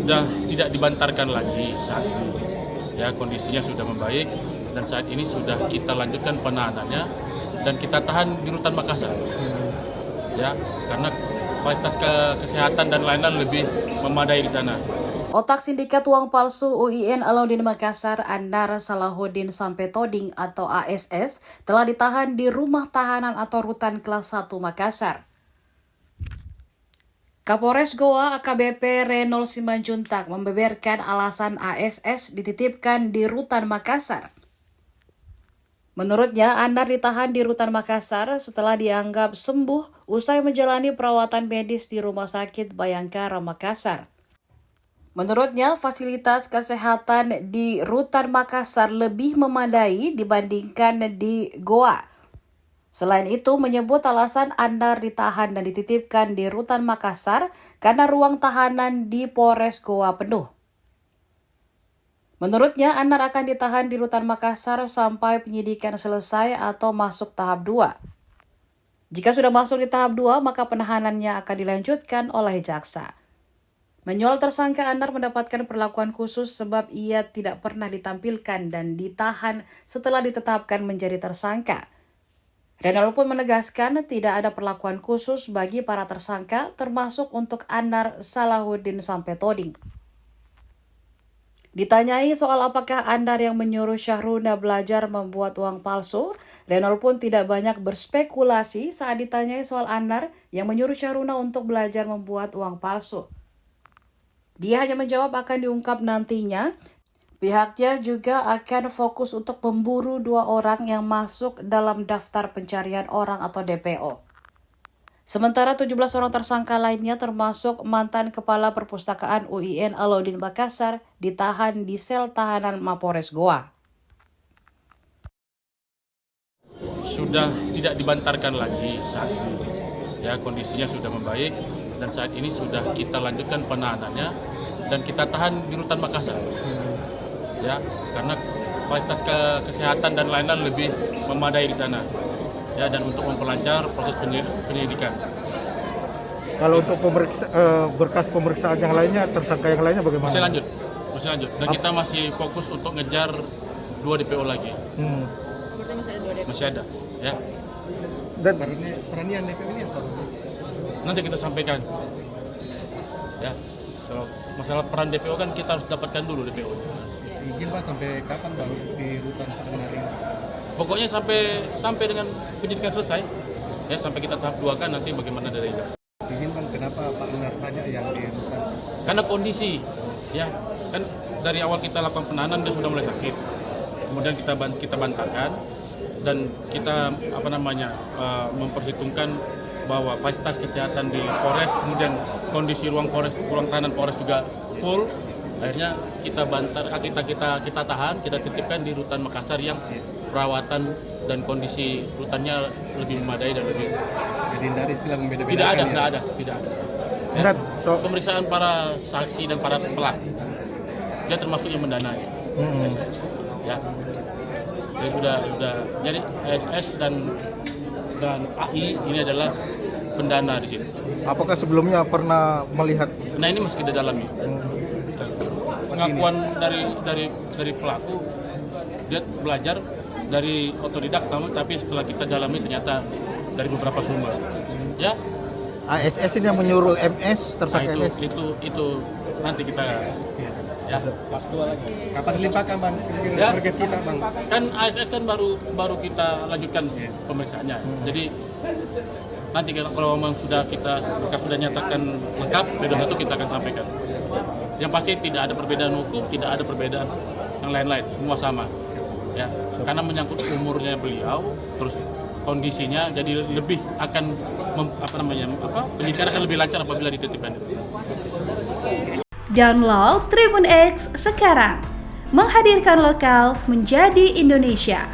sudah tidak dibantarkan lagi saat ini. Ya, kondisinya sudah membaik dan saat ini sudah kita lanjutkan penahanannya dan kita tahan di rutan Makassar. Ya, karena kualitas kesehatan dan lain-lain lebih memadai di sana. Otak sindikat uang palsu UIN Alauddin Makassar, Andar Salahuddin Sampetoding atau ASS, telah ditahan di rumah tahanan atau rutan kelas 1 Makassar. Kapolres Goa AKBP Renol Simanjuntak membeberkan alasan ASS dititipkan di rutan Makassar. Menurutnya, Andar ditahan di rutan Makassar setelah dianggap sembuh usai menjalani perawatan medis di Rumah Sakit Bayangkara Makassar. Menurutnya, fasilitas kesehatan di rutan Makassar lebih memadai dibandingkan di Goa. Selain itu, menyebut alasan Andar ditahan dan dititipkan di rutan Makassar karena ruang tahanan di Polres Goa penuh. Menurutnya, Andar akan ditahan di rutan Makassar sampai penyidikan selesai atau masuk tahap 2. Jika sudah masuk di tahap 2, maka penahanannya akan dilanjutkan oleh jaksa. Menyoal tersangka, Andar mendapatkan perlakuan khusus sebab ia tidak pernah ditampilkan dan ditahan setelah ditetapkan menjadi tersangka. Renol pun menegaskan tidak ada perlakuan khusus bagi para tersangka, termasuk untuk Andar Salahuddin Sampetoding. Ditanyai soal apakah Andar yang menyuruh Syahruna belajar membuat uang palsu, Renol pun tidak banyak berspekulasi saat ditanyai soal Andar yang menyuruh Syahruna untuk belajar membuat uang palsu. Dia hanya menjawab akan diungkap nantinya. Pihaknya juga akan fokus untuk memburu 2 orang yang masuk dalam daftar pencarian orang atau DPO. Sementara 17 orang tersangka lainnya termasuk mantan Kepala Perpustakaan UIN Alauddin Makassar ditahan di sel tahanan Mapores Goa. Sudah tidak dibantarkan lagi saat ini. Ya, kondisinya sudah membaik dan saat ini sudah kita lanjutkan penahanannya dan kita tahan di rutan Makassar. Ya, karena kualitas kesehatan dan lain-lain lebih memadai di sana. Ya, dan untuk memperlancar proses penyelidikan. Kalau untuk berkas pemeriksaan yang lainnya, tersangka yang lainnya bagaimana? Masih lanjut. Dan kita masih fokus untuk ngejar 2 DPO lagi. Kita masih ada 2 DPO. Masih ada, ya. Dan Peranian DPO ini apa? Nanti kita sampaikan. Ya, kalau masalah peran DPO kan kita harus dapatkan dulu DPO. Izin Pak sampai kapan baru di rutan Pakenari? Pokoknya sampai dengan penyidikan selesai. Ya, sampai kita tahap 2 kan nanti bagaimana dari itu. Izin Bang, kenapa Pak Andar saja yang di rutan? Karena kondisi, ya kan dari awal kita lakukan penahanan dia sudah mulai sakit. Kemudian kita bantarkan dan kita memperhitungkan bahwa fasilitas kesehatan di Polres, kemudian kondisi ruang tahanan Polres juga full. Akhirnya kita kita tahan, kita titipkan di rutan Makassar yang perawatan dan kondisi rutannya lebih memadai dan lebih. Jadi dari istilah membeda-bedakan. Tidak ada. Ya, So, pemeriksaan para saksi dan para pelaku, dia termasuk yang mendanai. Ya, jadi sudah. Jadi ASS dan AI ini adalah pendana di sini. apakah sebelumnya pernah melihat? Nah, ini mesti didalami. Pengakuan dari pelaku, dia belajar dari otodidak, tapi setelah kita dalami ternyata dari beberapa sumber. Ya, ASS ini yang menyuruh MS, nah tersangka MS. itu nanti kita ya. Kapan dilimpahkan Bang? Ya. Target kita Bang. Kan ASS kan baru kita lanjutkan pemeriksaannya. Jadi nanti kalau memang kita sudah nyatakan lengkap, P21 kita akan sampaikan. Yang pasti tidak ada perbedaan hukum, tidak ada perbedaan yang lain-lain, semua sama. Ya, karena menyangkut umurnya beliau, terus kondisinya, jadi lebih akan penyidikan akan lebih lancar apabila dititipkan. Download Tribun X sekarang, menghadirkan lokal menjadi Indonesia.